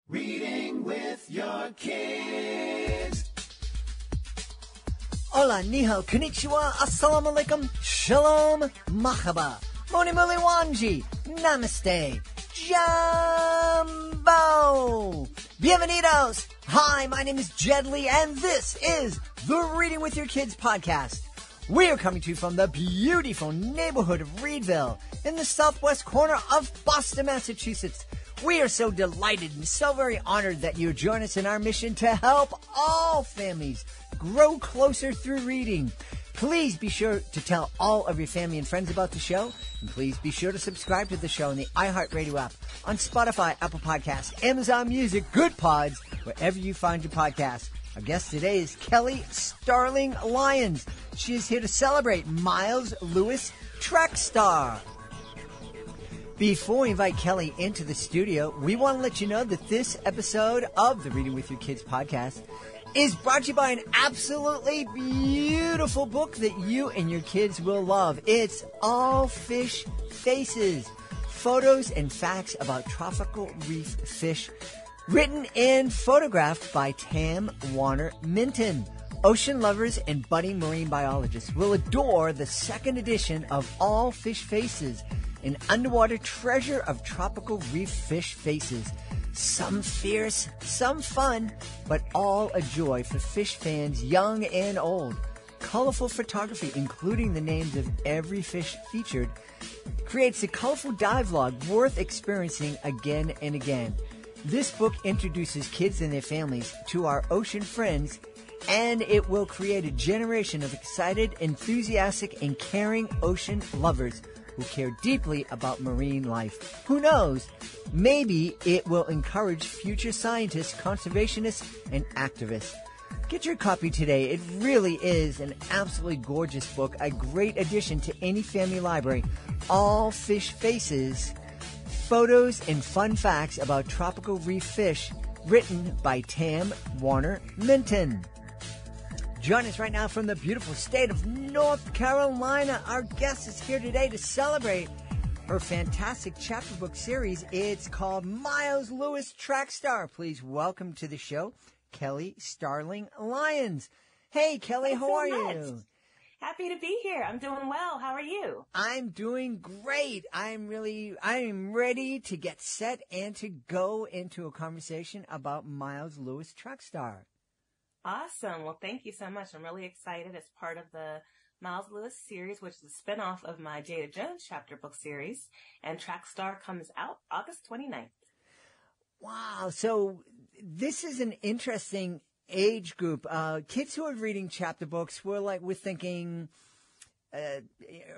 Reading with your kids. Hola, niho, konnichiwa, assalamu alaikum, shalom, mahaba, moni muli wanji, namaste, jumbo, bienvenidos. Hi, my name is Jed Lee, and this is the Reading with Your Kids podcast. We are coming to you from the beautiful neighborhood of Reedville in the southwest corner of Boston, Massachusetts. We are so delighted and so very honored that you join us in our mission to help all families grow closer through reading. Please be sure to tell all of your family and friends about the show. And please be sure to subscribe to the show in the iHeartRadio app, on Spotify, Apple Podcasts, Amazon Music, Good Pods, wherever you find your podcasts. Our guest today is Kelly Starling Lyons. She is here to celebrate Miles Lewis TrackStar. Before we invite Kelly into the studio, we want to let you know that this episode of the Reading with Your Kids podcast is brought to you by an absolutely beautiful book that you and your kids will love. It's All Fish Faces, Photos and Facts About Tropical Reef Fish, written and photographed by Tam Warner Minton. Ocean lovers and budding marine biologists will adore the second edition of All Fish Faces, an underwater treasure of tropical reef fish faces. Some fierce, some fun, but all a joy for fish fans young and old. Colorful photography, including the names of every fish featured, creates a colorful dive log worth experiencing again and again. This book introduces kids and their families to our ocean friends, and it will create a generation of excited, enthusiastic, and caring ocean lovers who care deeply about marine life. Who knows? Maybe it will encourage future scientists, conservationists, and activists. Get your copy today. It really is an absolutely gorgeous book, a great addition to any family library. All Fish Faces, Photos and Fun Facts About Tropical Reef Fish, written by Tam Warner Minton. Join us right now from the beautiful state of North Carolina. Our guest is here today to celebrate her fantastic chapter book series. It's called Miles Lewis TrackStar. Please welcome to the show, Kelly Starling Lyons. Hey, Kelly, how are you? Happy to be here. I'm doing well. How are you? I'm doing great. I am ready to get set and to go into a conversation about Miles Lewis TrackStar. Awesome. Well, thank you so much. I'm really excited as part of the Miles Lewis series, which is a spinoff of my Jada Jones chapter book series. And TrackStar comes out August 29th. Wow. So this is an interesting age group. Kids who are reading chapter books, we're thinking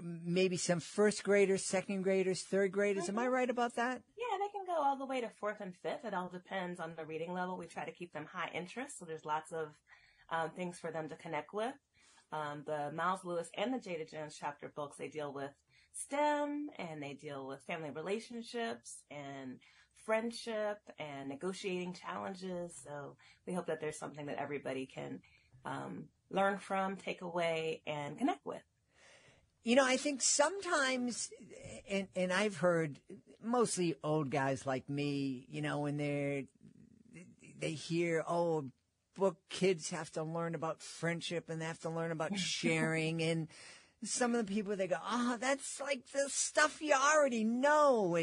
maybe some first graders, second graders, third graders. Mm-hmm. Am I right about that? Yeah, they can go all the way to fourth and fifth. It all depends on the reading level. We try to keep them high interest, so there's lots of things for them to connect with. The Miles Lewis and the Jada Jones chapter books, they deal with STEM, and they deal with family relationships and friendship and negotiating challenges. So we hope that there's something that everybody can learn from, take away, and connect with. You know, I think sometimes, and I've heard mostly old guys like me, you know, when they hear, book kids have to learn about friendship and they have to learn about sharing. And some of the people, they go, that's like the stuff you already know.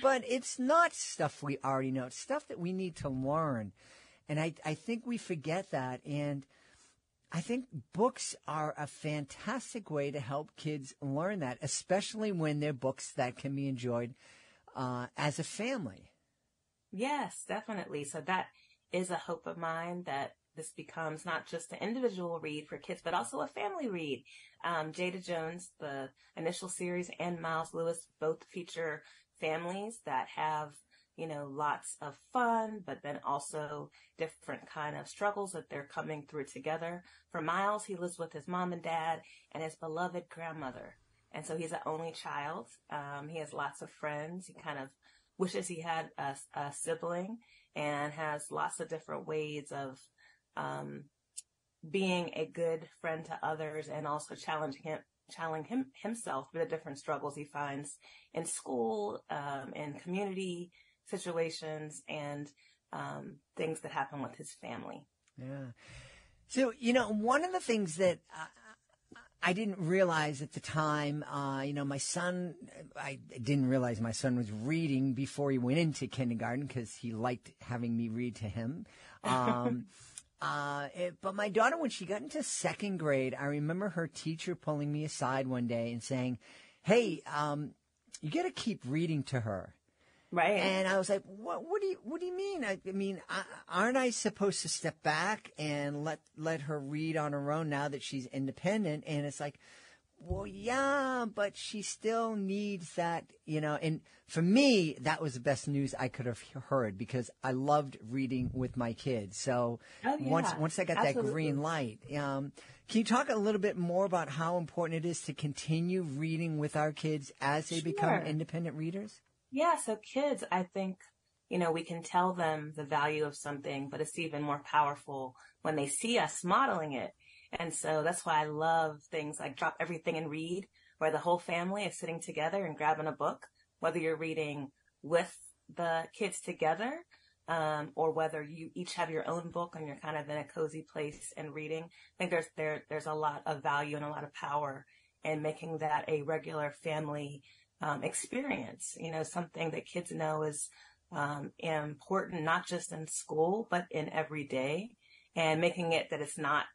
But it's not stuff we already know. It's stuff that we need to learn. And I think we forget that. And I think books are a fantastic way to help kids learn that, especially when they're books that can be enjoyed as a family. Yes, definitely. So that is a hope of mine, that this becomes not just an individual read for kids, but also a family read. Jada Jones, the initial series, and Miles Lewis both feature families that have, you know, lots of fun, but then also different kind of struggles that they're coming through together. For Miles, he lives with his mom and dad and his beloved grandmother. And so he's an only child. He has lots of friends. He kind of wishes he had a sibling, and has lots of different ways of being a good friend to others, and also challenging himself with the different struggles he finds in school, in community, situations and things that happen with his family. Yeah. So, one of the things that I didn't realize at the time, my son, I didn't realize my son was reading before he went into kindergarten because he liked having me read to him. But my daughter, when she got into second grade, I remember her teacher pulling me aside one day and saying, "Hey, you got to keep reading to her." Right. And I was like, what do you mean? I mean, aren't I supposed to step back and let her read on her own now that she's independent? And it's like, well, yeah, but she still needs that, and for me, that was the best news I could have heard because I loved reading with my kids. So once I got Absolutely. that green light, can you talk a little bit more about how important it is to continue reading with our kids as they become independent readers? Yeah, so kids, I think, we can tell them the value of something, but it's even more powerful when they see us modeling it. And so that's why I love things like Drop Everything and Read, where the whole family is sitting together and grabbing a book, whether you're reading with the kids together, or whether you each have your own book and you're kind of in a cozy place and reading. I think there's a lot of value and a lot of power in making that a regular family experience, something that kids know is important, not just in school, but in every day, and making it that it's not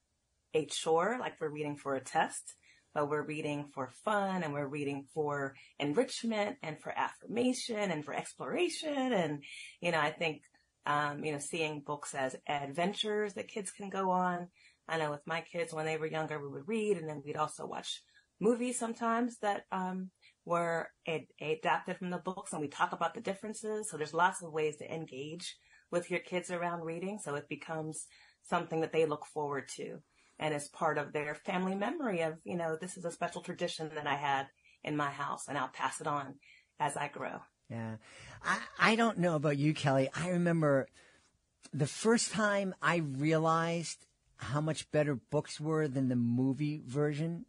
a chore, like we're reading for a test, but we're reading for fun and we're reading for enrichment and for affirmation and for exploration. And, I think, seeing books as adventures that kids can go on. I know with my kids, when they were younger, we would read and then we'd also watch movies sometimes that, were adapted from the books, and we talk about the differences. So there's lots of ways to engage with your kids around reading. So it becomes something that they look forward to and is part of their family memory of, this is a special tradition that I had in my house and I'll pass it on as I grow. Yeah. I don't know about you, Kelly. I remember the first time I realized how much better books were than the movie version.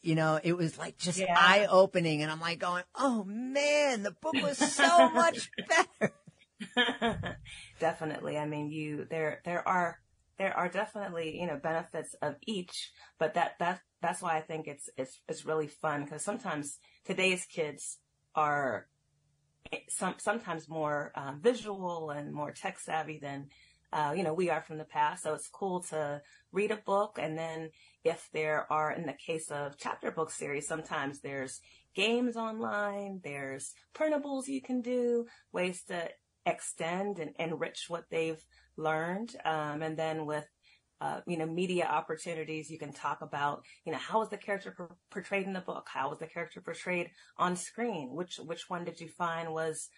It was like just eye-opening, and I'm like going, oh man, the book was so much better. Definitely. I mean, there are definitely, benefits of each, but that's why I think it's really fun, because sometimes today's kids are sometimes more visual and more tech savvy than we are from the past. So it's cool to read a book. And then if there are, in the case of chapter book series, sometimes there's games online, there's printables you can do, ways to extend and enrich what they've learned. And then with, media opportunities, you can talk about, how was the character portrayed in the book? How was the character portrayed on screen? Which one did you find was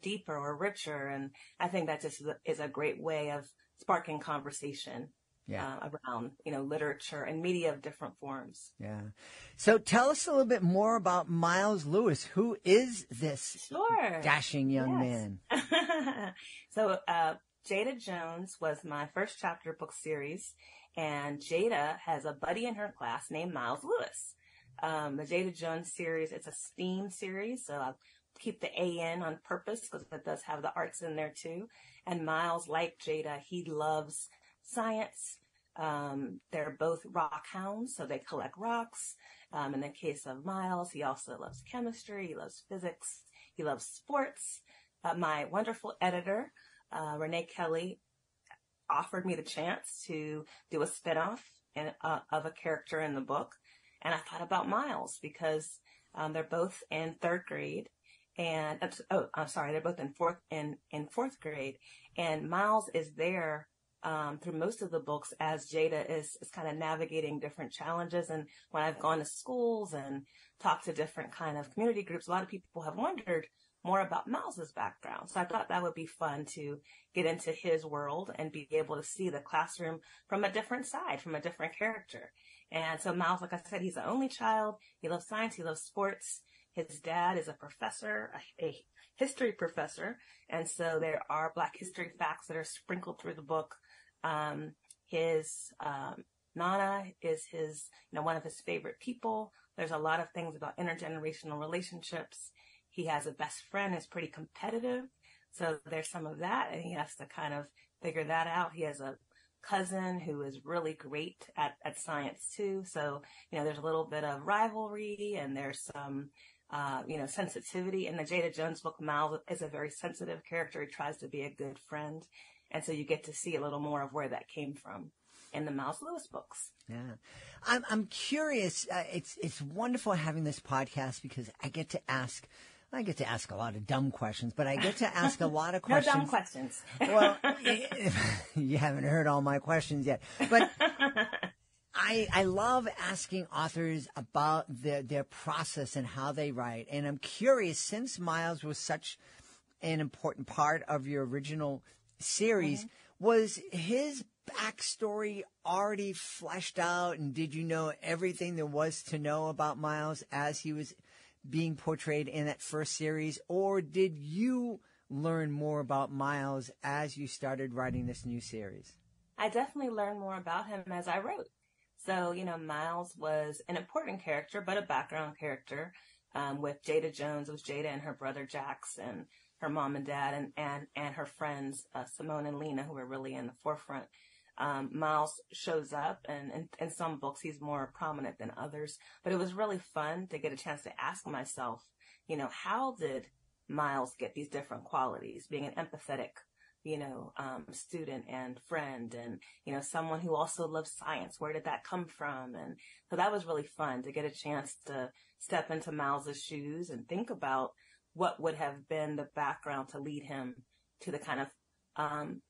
deeper or richer? And I think that just is a great way of sparking conversation around, literature and media of different forms. Yeah. So tell us a little bit more about Miles Lewis. Who is this dashing young man? So Jada Jones was my first chapter book series, and Jada has a buddy in her class named Miles Lewis. The Jada Jones series, it's a STEAM series, so I'll keep the A in on purpose because it does have the arts in there too. And Miles, like Jada, he loves science. They're both rock hounds, so they collect rocks. In the case of Miles, he also loves chemistry, he loves physics, he loves sports. My wonderful editor, Renee Kelly, offered me the chance to do a spinoff of a character in the book. And I thought about Miles because they're both in third grade. And they're both in fourth grade. And Miles is there through most of the books as Jada is kind of navigating different challenges. And when I've gone to schools and talked to different kind of community groups, a lot of people have wondered more about Miles's background. So I thought that would be fun to get into his world and be able to see the classroom from a different side, from a different character. And so Miles, like I said, he's the only child. He loves science. He loves sports. His dad is a professor, a history professor. And so there are Black history facts that are sprinkled through the book. His Nana is one of his favorite people. There's a lot of things about intergenerational relationships. He has a best friend who's pretty competitive, So there's some of that, and he has to kind of figure that out. He has a cousin who is really great at science too. So, there's a little bit of rivalry, and there's some, sensitivity. In the Jada Jones book, Miles is a very sensitive character. He tries to be a good friend. And so you get to see a little more of where that came from in the Miles Lewis books. Yeah. I'm curious. It's wonderful having this podcast because I get to ask a lot of dumb questions, but I get to ask a lot of questions. No dumb questions. Well, you haven't heard all my questions yet, but I love asking authors about their process and how they write. And I'm curious, since Miles was such an important part of your original series, was his backstory already fleshed out, and did you know everything there was to know about Miles as he was being portrayed in that first series, or did you learn more about Miles as you started writing this new series? I definitely learned more about him as I wrote. So, Miles was an important character, but a background character. With Jada Jones, it was Jada and her brother Jax and her mom and dad and her friends, Simone and Lena, who were really in the forefront. Miles shows up, and in some books he's more prominent than others, but it was really fun to get a chance to ask myself, how did Miles get these different qualities, being an empathetic, student and friend, and, someone who also loves science. Where did that come from? And so that was really fun to get a chance to step into Miles's shoes and think about what would have been the background to lead him to the kind of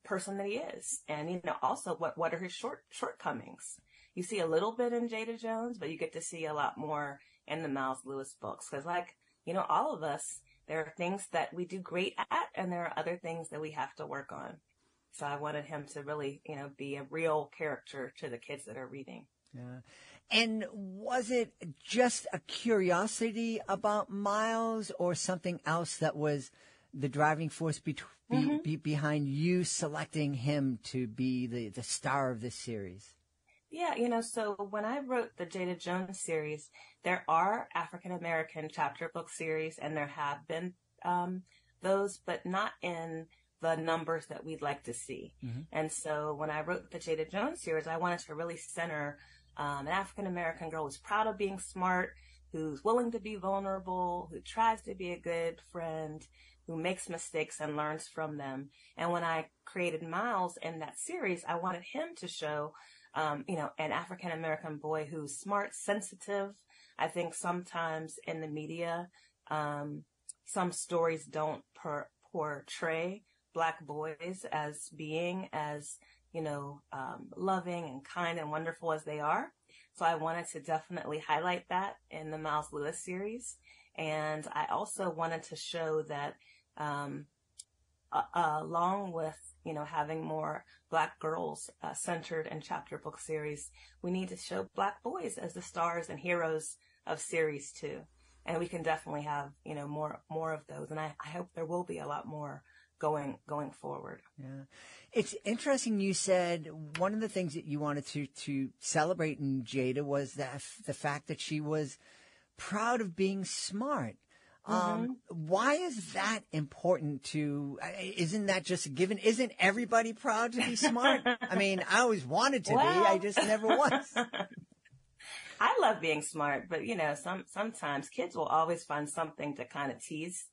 person that he is. And, also what are his shortcomings? You see a little bit in Jada Jones, but you get to see a lot more in the Miles Lewis books. Cause all of us, there are things that we do great at, and there are other things that we have to work on. So I wanted him to really, be a real character to the kids that are reading. Yeah. And was it just a curiosity about Miles, or something else that was the driving force behind you selecting him to be the star of this series? Yeah, so when I wrote the Jada Jones series, there are African-American chapter book series, and there have been those, but not in the numbers that we'd like to see. And so when I wrote the Jada Jones series, I wanted to really center an African-American girl who's proud of being smart, who's willing to be vulnerable, who tries to be a good friend, who makes mistakes and learns from them. And when I created Miles in that series, I wanted him to show, an African-American boy who's smart, sensitive. I think sometimes in the media, some stories don't portray Black boys as being as, loving and kind and wonderful as they are. So I wanted to definitely highlight that in the Miles Lewis series. And I also wanted to show that, along with, having more Black girls centered in chapter book series, we need to show Black boys as the stars and heroes of series too. And we can definitely have, more of those. And I hope there will be a lot more going forward. Yeah. It's interesting. You said one of the things that you wanted to celebrate in Jada was the fact that she was proud of being smart. Why is that important isn't that just a given? Isn't everybody proud to be smart? I mean, I always wanted to be, I just never was. I love being smart, but sometimes kids will always find something to kind of tease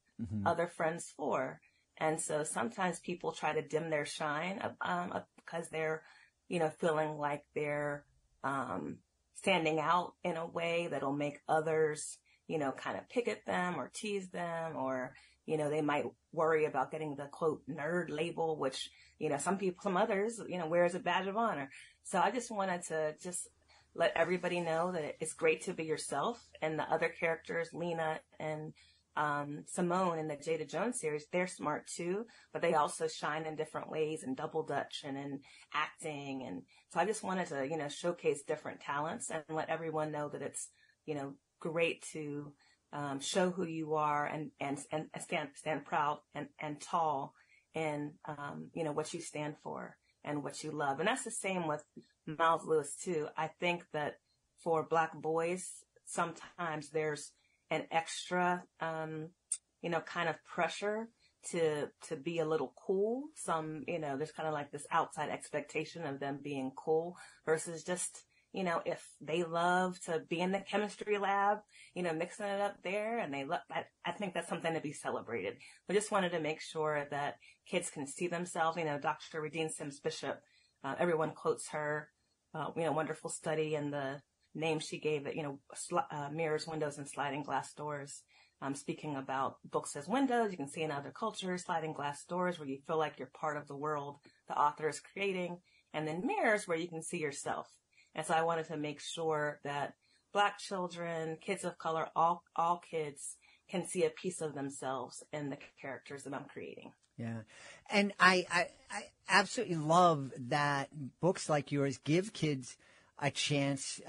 other friends for. And so sometimes people try to dim their shine, because they're, feeling like they're, standing out in a way that'll make others, kind of pick at them or tease them, or, they might worry about getting the quote nerd label, which, some others, wear as a badge of honor. So I just wanted to just let everybody know that it's great to be yourself. And the other characters, Lena and Simone in the Jada Jones series, they're smart too, but they also shine in different ways, in double dutch and in acting. And so I just wanted to, showcase different talents and let everyone know that it's, great to show who you are and stand proud and tall in, what you stand for and what you love. And that's the same with Miles Lewis too. I think that for Black boys, sometimes there's an extra, kind of pressure to be a little cool. Some, there's kind of like this outside expectation of them being cool versus just, if they love to be in the chemistry lab, mixing it up there, and they love that, I think that's something to be celebrated. We just wanted to make sure that kids can see themselves. Dr. Regine Sims Bishop, everyone quotes her, wonderful study and the name she gave it, mirrors, windows, and sliding glass doors. Speaking about books as windows, you can see in other cultures, sliding glass doors where you feel like you're part of the world the author is creating, and then mirrors where you can see yourself. And so I wanted to make sure that Black children, kids of color, all kids can see a piece of themselves in the characters that I'm creating. Yeah. And I absolutely love that books like yours give kids a chance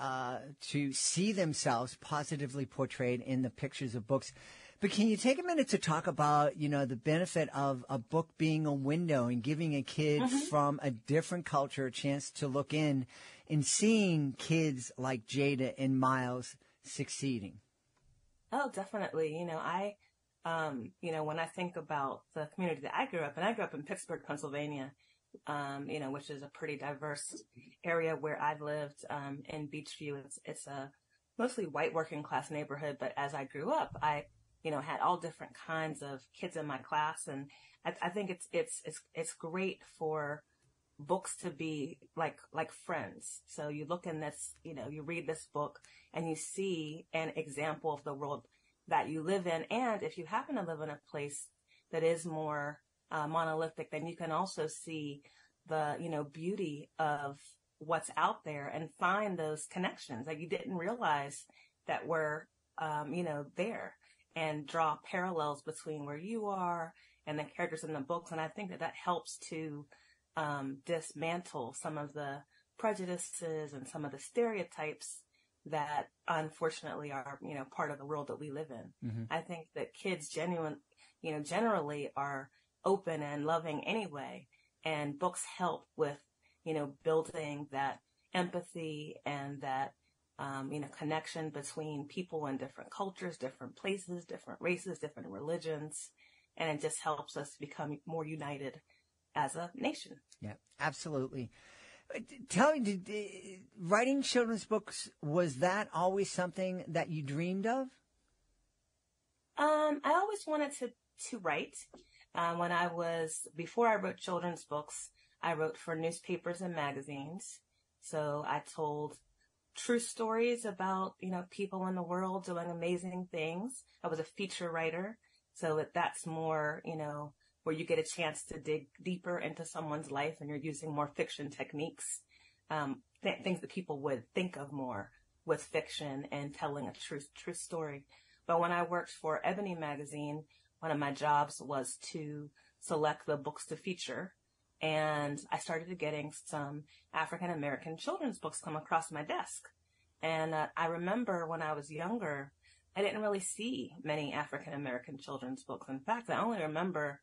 to see themselves positively portrayed in the pictures of books. But can you take a minute to talk about, the benefit of a book being a window and giving a kid from a different culture a chance to look in and seeing kids like Jada and Miles succeeding? Oh, definitely. When I think about the community that I grew up in Pittsburgh, Pennsylvania, which is a pretty diverse area where I've lived, in Beachview. It's a mostly white working class neighborhood, but as I grew up, I, had all different kinds of kids in my class. And I think it's great for books to be like friends. So you look in this, you read this book and you see an example of the world that you live in. And if you happen to live in a place that is more monolithic, then you can also see the, beauty of what's out there and find those connections that you didn't realize that were, there, and draw parallels between where you are and the characters in the books. And I think that helps to dismantle some of the prejudices and some of the stereotypes that unfortunately are, part of the world that we live in. Mm-hmm. I think that kids generally are open and loving anyway. And books help with, building that empathy and that, connection between people in different cultures, different places, different races, different religions. And it just helps us become more united as a nation. Yeah, absolutely. Tell me, writing children's books, was that always something that you dreamed of? I always wanted to write. Before I wrote children's books, I wrote for newspapers and magazines. So I told true stories about, people in the world doing amazing things. I was a feature writer. So that's more, where you get a chance to dig deeper into someone's life and you're using more fiction techniques, things that people would think of more with fiction and telling a true story. But when I worked for Ebony magazine, one of my jobs was to select the books to feature. And I started getting some African American children's books come across my desk. And I remember when I was younger, I didn't really see many African American children's books. In fact, I only remember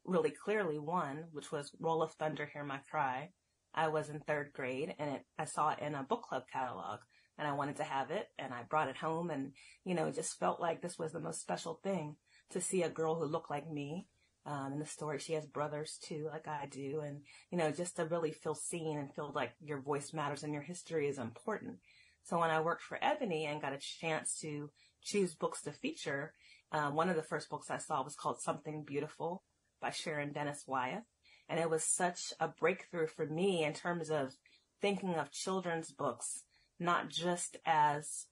really clearly one, which was Roll of Thunder, Hear My Cry. I was in 3rd grade and I saw it in a book club catalog and I wanted to have it and I brought it home and, it just felt like this was the most special thing to see a girl who looked like me. In the story, she has brothers too, like I do. And, just to really feel seen and feel like your voice matters and your history is important. So when I worked for Ebony and got a chance to choose books to feature, one of the first books I saw was called Something Beautiful by Sharon Dennis Wyeth. And it was such a breakthrough for me in terms of thinking of children's books, not just as,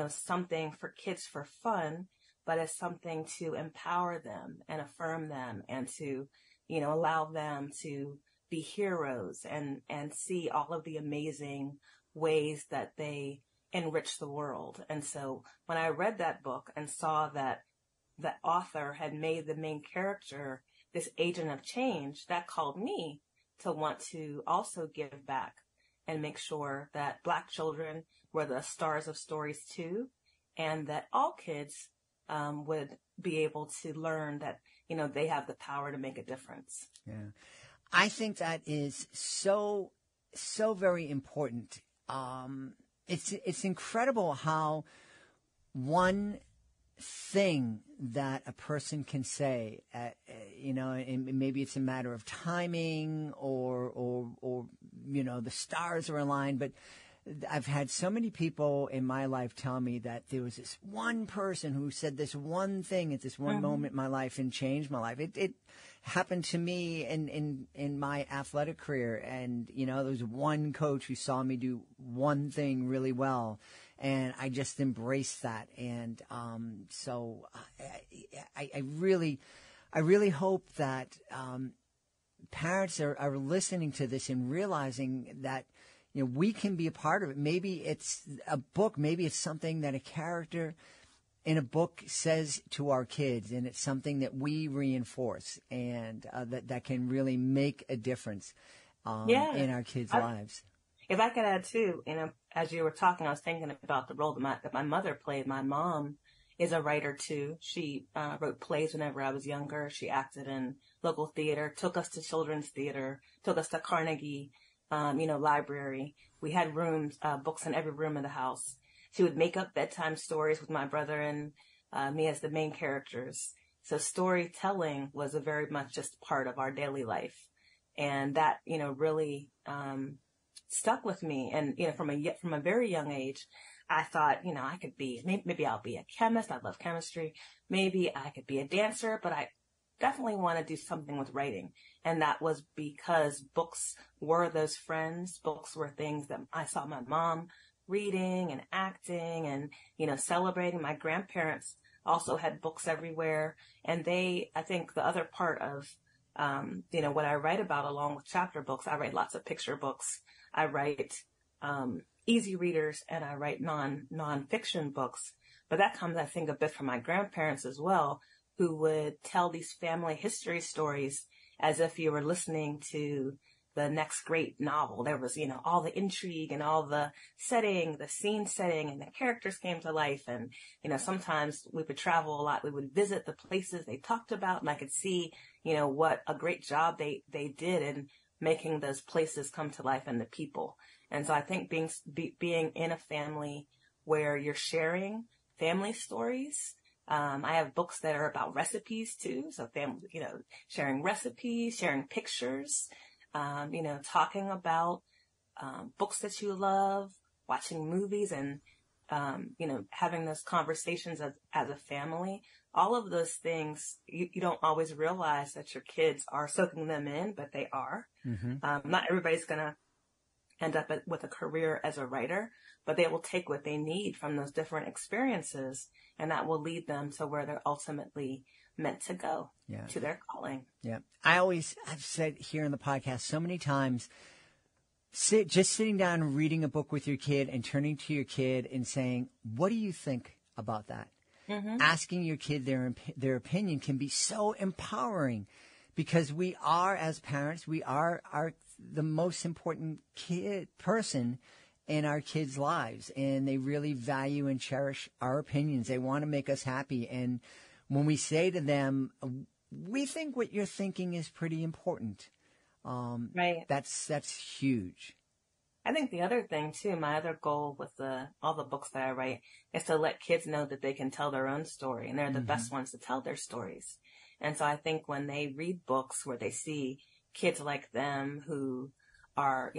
something for kids for fun, but as something to empower them and affirm them and to, allow them to be heroes and see all of the amazing ways that they enrich the world. And so when I read that book and saw that the author had made the main character this agent of change, that called me to want to also give back and make sure that Black children were the stars of stories too, and that all kids would be able to learn that, they have the power to make a difference. Yeah. I think that is so very important. It's incredible how one thing that a person can say, and maybe it's a matter of timing or the stars are aligned, but I've had so many people in my life tell me that there was this one person who said this one thing at this one moment in my life and changed my life. It happened to me in my athletic career. And, there was one coach who saw me do one thing really well. And I just embraced that. And so I really hope that parents are listening to this and realizing that, we can be a part of it. Maybe it's a book. Maybe it's something that a character in a book says to our kids, and it's something that we reinforce, and that can really make a difference in our kids' lives. If I could add too, as you were talking, I was thinking about the role that my mother played. My mom is a writer too. She wrote plays whenever I was younger. She acted in local theater, took us to children's theater, took us to Carnegie library. We had rooms, books in every room of the house. She would make up bedtime stories with my brother and me as the main characters. So storytelling was a very much just part of our daily life. And that, really stuck with me. And, from a very young age, I thought, I could be, maybe I'll be a chemist. I love chemistry. Maybe I could be a dancer, but I definitely want to do something with writing. And that was because books were those friends. Books were things that I saw my mom reading and acting and, celebrating. My grandparents also had books everywhere. And I think the other part of, what I write about along with chapter books, I write lots of picture books. I write, easy readers, and I write non-fiction books. But that comes, I think, a bit from my grandparents as well, who would tell these family history stories as if you were listening to the next great novel. There was, all the intrigue and all the setting, the scene setting, and the characters came to life. And, sometimes we would travel a lot. We would visit the places they talked about, and I could see, what a great job they did in making those places come to life and the people. And so I think being in a family where you're sharing family stories. I have books that are about recipes too. So family, sharing recipes, sharing pictures, talking about, books that you love, watching movies and, having those conversations as a family. All of those things, you don't always realize that your kids are soaking them in, but they are. Mm-hmm. Not everybody's going to end up with a career as a writer, but they will take what they need from those different experiences, and that will lead them to where they're ultimately meant to go, to their calling. Yeah. I've said here in the podcast so many times, just sitting down and reading a book with your kid and turning to your kid and saying, what do you think about that? Mm-hmm. Asking your kid their opinion can be so empowering, because we are, as parents, we are the most important person in our kids' lives, and they really value and cherish our opinions. They want to make us happy. And when we say to them, we think what you're thinking is pretty important. Right. That's huge. I think the other thing too, my other goal with all the books that I write is to let kids know that they can tell their own story, and they're the best ones to tell their stories. And so I think when they read books where they see kids like them who are,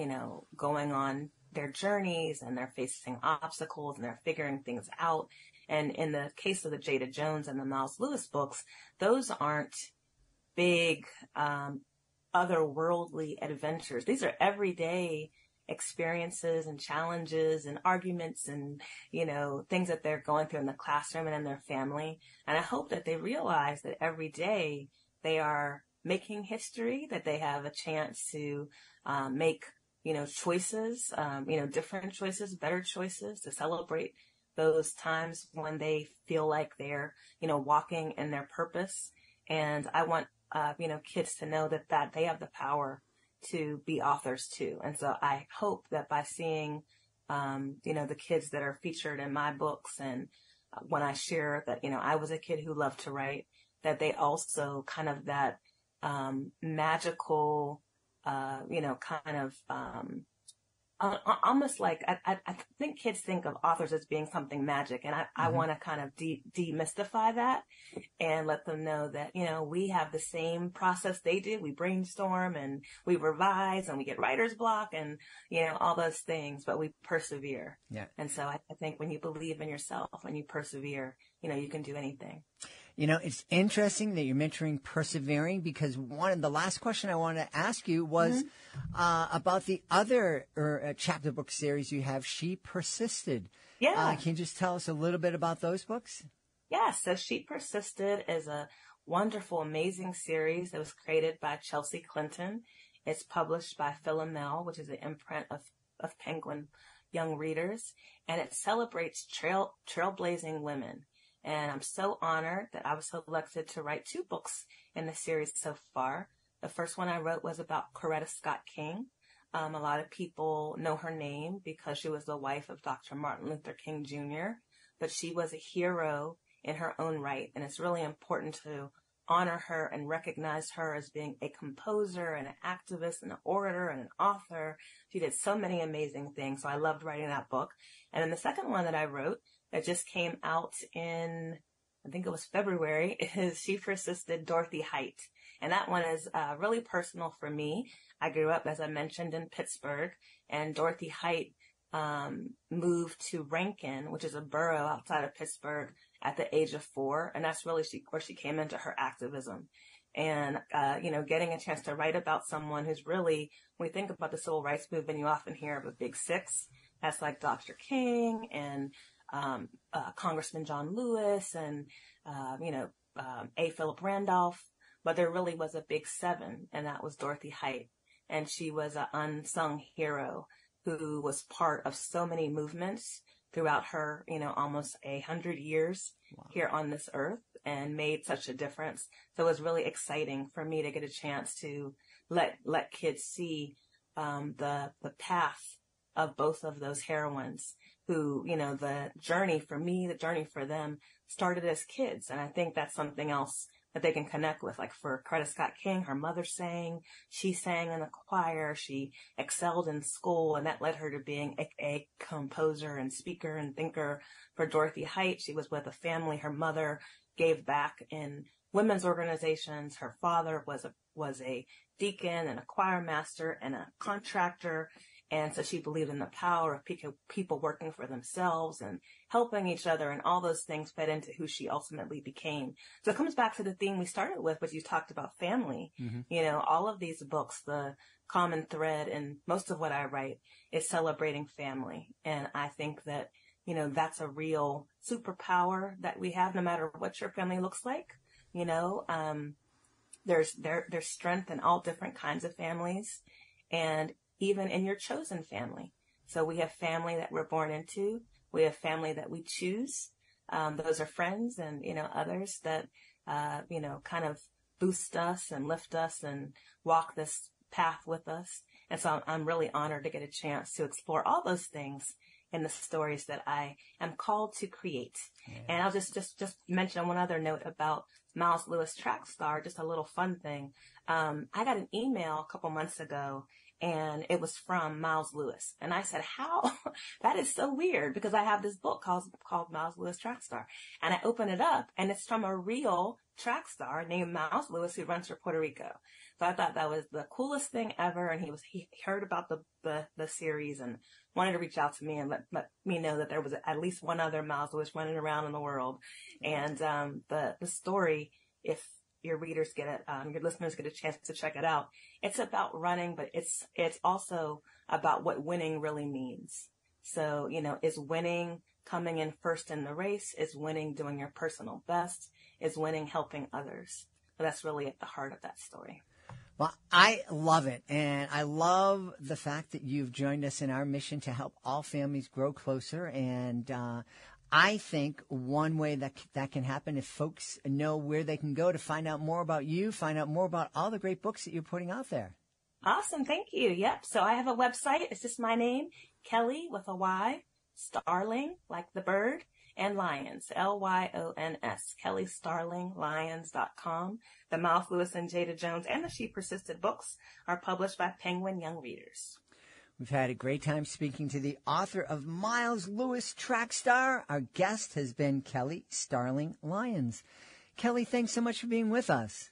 going on their journeys and they're facing obstacles and they're figuring things out. And in the case of the Jada Jones and the Miles Lewis books, those aren't big, otherworldly adventures. These are everyday experiences and challenges and arguments and, things that they're going through in the classroom and in their family. And I hope that they realize that every day they are making history, that they have a chance to make, choices, different choices, better choices, to celebrate those times when they feel like they're, walking in their purpose. And I want, kids to know that they have the power to be authors too. And so I hope that by seeing, the kids that are featured in my books, and when I share that, I was a kid who loved to write, that they also kind of that, magical, almost like I think kids think of authors as being something magic, and I want to kind of demystify that and let them know that, you know, we have the same process they do. We brainstorm and we revise and we get writer's block and, you know, all those things, but we persevere. Yeah. And so I think when you believe in yourself and you persevere, you know, you can do anything. You know, it's interesting that you're mentoring persevering, because one of the last question I wanted to ask you was about the other chapter book series you have, She Persisted. Yeah. Can you just tell us a little bit about those books? Yeah. So She Persisted is a wonderful, amazing series that was created by Chelsea Clinton. It's published by Philomel, which is an imprint of Penguin Young Readers, and it celebrates trailblazing women. And I'm so honored that I was selected to write 2 books in the series so far. The first one I wrote was about Coretta Scott King. A lot of people know her name because she was the wife of Dr. Martin Luther King Jr., but she was a hero in her own right. And it's really important to honor her and recognize her as being a composer and an activist and an orator and an author. She did so many amazing things. So I loved writing that book. And then the second one that I wrote that just came out in, I think it was February, is She Persisted, Dorothy Height. And that one is really personal for me. I grew up, as I mentioned, in Pittsburgh, and Dorothy Height moved to Rankin, which is a borough outside of Pittsburgh, at the age of 4. And that's really where she came into her activism. And, you know, getting a chance to write about someone who's really, when we think about the civil rights movement, you often hear of a big 6. That's like Dr. King and Congressman John Lewis and, A. Philip Randolph, but there really was a big 7, and that was Dorothy Height. And she was an unsung hero who was part of so many movements throughout her, you know, almost 100 years here on this earth, and made such a difference. So it was really exciting for me to get a chance to let kids see the path of both of those heroines who, you know, the journey for me, the journey for them started as kids. And I think that's something else that they can connect with. Like for Coretta Scott King, her mother sang, she sang in the choir, she excelled in school, and that led her to being a composer and speaker and thinker. For Dorothy Height, she was with a family. Her mother gave back in women's organizations. Her father was a deacon and a choir master and a contractor. And so she believed in the power of people working for themselves and helping each other, and all those things fed into who she ultimately became. So it comes back to the theme we started with, which you talked about, family. Mm-hmm. You know, all of these books, the common thread in most of what I write is celebrating family. And I think that, you know, that's a real superpower that we have no matter what your family looks like. You know, there's strength in all different kinds of families, and even in your chosen family. So we have family that we're born into. We have family that we choose. Those are friends and, you know, others that, you know, kind of boost us and lift us and walk this path with us. And so I'm really honored to get a chance to explore all those things in the stories that I am called to create. Yeah. And I'll just mention one other note about Lewis TrackStar, just a little fun thing. I got an email a couple months ago, and it was from Miles Lewis. And I said, how? That is so weird, because I have this book called Miles Lewis TrackStar. And I open it up, and it's from a real track star named Miles Lewis, who runs for Puerto Rico. So I thought that was the coolest thing ever. And he heard about the series and wanted to reach out to me and let me know that there was at least one other Miles Lewis running around in the world. And the story, if your readers your listeners get a chance to check it out, it's about running, but it's also about what winning really means. So, you know, is winning coming in first in the race? Is winning doing your personal best? Is winning helping others? So that's really at the heart of that story. Well, I love it, and I love the fact that you've joined us in our mission to help all families grow closer. And I think one way that can happen, if folks know where they can go to find out more about you, find out more about all the great books that you're putting out there. Awesome. Thank you. Yep. So I have a website. It's just my name, Kelly with a Y, Starling, like the bird, and Lyons, Lyons, KellyStarlingLyons.com. The Miles Lewis and Jada Jones and the She Persisted books are published by Penguin Young Readers. We've had a great time speaking to the author of Lewis TrackStar. Our guest has been Kelly Starling Lyons. Kelly, thanks so much for being with us.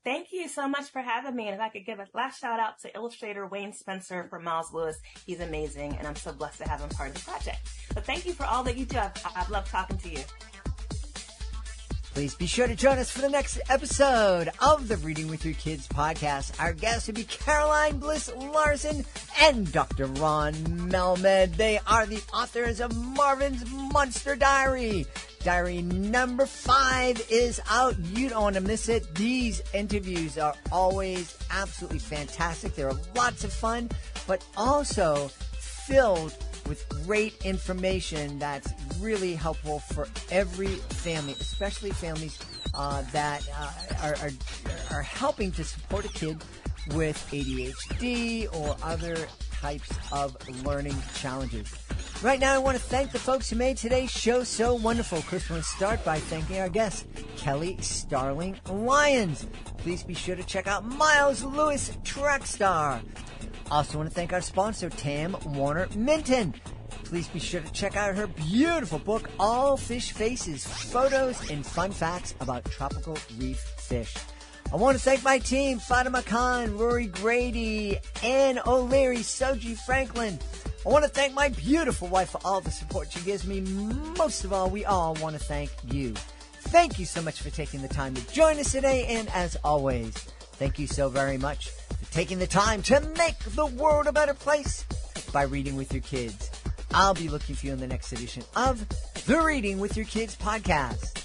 Thank you so much for having me. And if I could give a last shout out to illustrator Wayne Spencer for Miles Lewis. He's amazing, and I'm so blessed to have him part of the project. But thank you for all that you do. I've loved talking to you. Please be sure to join us for the next episode of the Reading with Your Kids podcast. Our guests will be Caroline Bliss Larson and Dr. Ron Melmed. They are the authors of Marvin's Monster Diary. Diary number 5 is out. You don't want to miss it. These interviews are always absolutely fantastic. They're lots of fun, but also filled with great information that's really helpful for every family, especially families that are helping to support a kid with ADHD or other types of learning challenges. Right now, I want to thank the folks who made today's show so wonderful. Of course, I want to start by thanking our guest, Kelly Starling Lyons. Please be sure to check out Lewis TrackStar. Also want to thank our sponsor, Tam Warner Minton. Please be sure to check out her beautiful book, All Fish Faces, Photos and Fun Facts about Tropical Reef Fish. I want to thank my team, Fatima Khan, Rory Grady, Ann O'Leary, Soji Franklin. I want to thank my beautiful wife for all the support she gives me. Most of all, we all want to thank you. Thank you so much for taking the time to join us today, and as always, thank you so very much for taking the time to make the world a better place by reading with your kids. I'll be looking for you in the next edition of the Reading with Your Kids podcast.